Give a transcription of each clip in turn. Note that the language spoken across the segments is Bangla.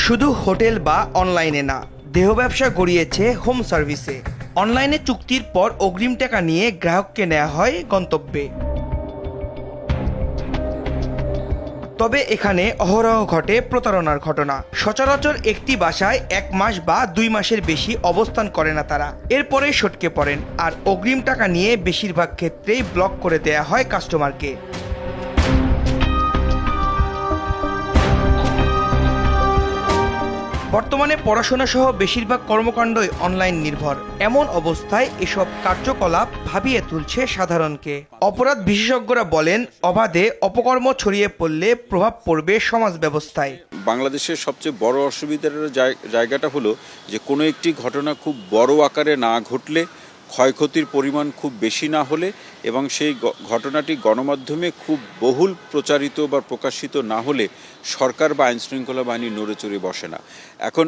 শুধু হোটেল বা অনলাইনে না, দেহ ব্যবসা গড়িয়েছে হোম সার্ভিসে। অনলাইনে চুক্তির পর অগ্রিম টাকা নিয়ে গ্রাহককে নেওয়া হয় গন্তব্যে। তবে এখানে অহরহ ঘটে প্রতারণার ঘটনা। সচরাচর একটি বাসায় 1 মাস বা 2 মাসের বেশি অবস্থান করে না তারা, এরপরে সটকে পড়েন আর অগ্রিম টাকা নিয়ে বেশিরভাগ ক্ষেত্রেই ব্লক করে দেয়া হয় কাস্টমারকে। বর্তমানে পড়াশোনা সহ বেশিরভাগ কর্মকাণ্ডই অনলাইন নির্ভর। এমন অবস্থায় এসব কার্যকলাপ ভাবিয়ে তুলছে সাধারণকে। অপরাধ বিশেষজ্ঞরা বলেন, অবাধে অপকর্ম ছড়িয়ে পড়লে প্রভাব পড়বে সমাজ ব্যবস্থায়। বাংলাদেশের সবচেয়ে বড় অসুবিধার জায়গাটা হলো যে কোনো একটি ঘটনা খুব বড় আকারে না ঘটলে, ক্ষয়ক্ষতির পরিমাণ খুব বেশি না হলে এবং সেই ঘটনাটি গণমাধ্যমে খুব বহুল প্রচারিত বা প্রকাশিত না হলে সরকার বা আইনশৃঙ্খলা বাহিনী নড়ে চড়ে বসে না। এখন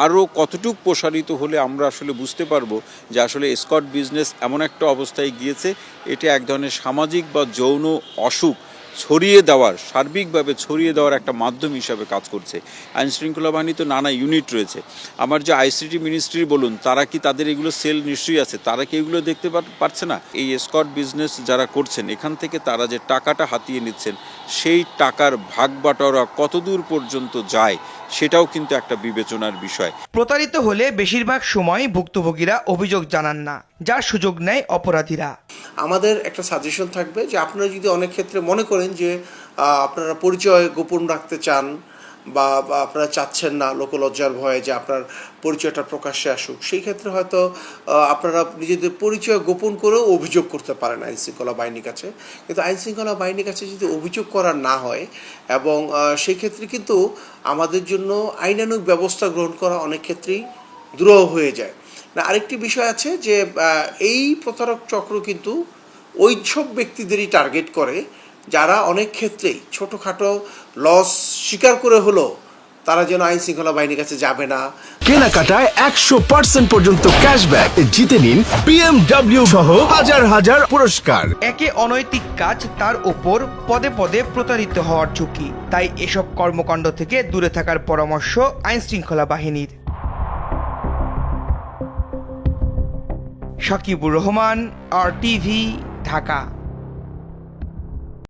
আরও কতটুকু প্রসারিত হলে আমরা আসলে বুঝতে পারবো যে আসলে এসকর্ট বিজনেস এমন একটা অবস্থায় গিয়েছে, এটা এক ধরনের সামাজিক বা যৌন অসুখ ছড়িয়ে দেওয়ার, সার্বিকভাবে ছড়িয়ে দেওয়ার একটা মাধ্যম হিসাবে কাজ করছে। আইনশৃঙ্খলা বাহিনী তো নানা ইউনিট রয়েছে। আমার যে আইসিটি মিনিস্ট্রি বলুন, তারা কি তাদের এগুলো সেল নিশ্চয়ই আছে, তারা কি এগুলো দেখতে পারছে না? এই এসকর্ট বিজনেস যারা করছেন, এখান থেকে তারা যে টাকাটা হাতিয়ে নিচ্ছেন, সেই টাকার ভাগ বাটোয়ারা কতদূর পর্যন্ত যায় সেটাও কিন্তু একটা বিবেচনার বিষয়। প্রতারিত হলে বেশিরভাগ সময় ভুক্তভোগীরা অভিযোগ জানান না, যার সুযোগ নেয় অপরাধীরা। আমাদের একটা সাজেশন থাকবে যে আপনারা যদি অনেক ক্ষেত্রে মনে করেন যে আপনারা পরিচয় গোপন রাখতে চান বা আপনারা চাচ্ছেন না লোকলজ্জার ভয়ে যে আপনার পরিচয়টা প্রকাশ্যে আসুক, সেই ক্ষেত্রে হয়তো আপনারা নিজেদের পরিচয় গোপন করেও অভিযোগ করতে পারেন আইনশৃঙ্খলা বাহিনীর কাছে। কিন্তু আইনশৃঙ্খলা বাহিনীর কাছে যদি অভিযোগ করা না হয় এবং সেই ক্ষেত্রে কিন্তু আমাদের জন্য আইনানুগ ব্যবস্থা গ্রহণ করা অনেক ক্ষেত্রেই দুরূহ হয়ে যায়। না, আরেকটি বিষয় আছে যে এই প্রতারক চক্র কিন্তু ওই সব ব্যক্তিদেরই টার্গেট করে যারা অনেক ক্ষেত্রেই ছোটোখাটো লস স্বীকার করে হলো তারা যেন আইন শৃঙ্খলা বাহিনীর কাছে যাবে না। কেনাকাটায় 100% পর্যন্ত ক্যাশব্যাক জিতে নিন BMW সহ হাজার হাজার পুরস্কার। একে অনৈতিক কাজ, তার উপর পদে পদে প্রতারিত হওয়ার ঝুঁকি। তাই এসব কর্মকাণ্ড থেকে দূরে থাকার পরামর্শ আইন শৃঙ্খলা বাহিনীর। শাকিবুর রহমান, RTV, ঢাকা।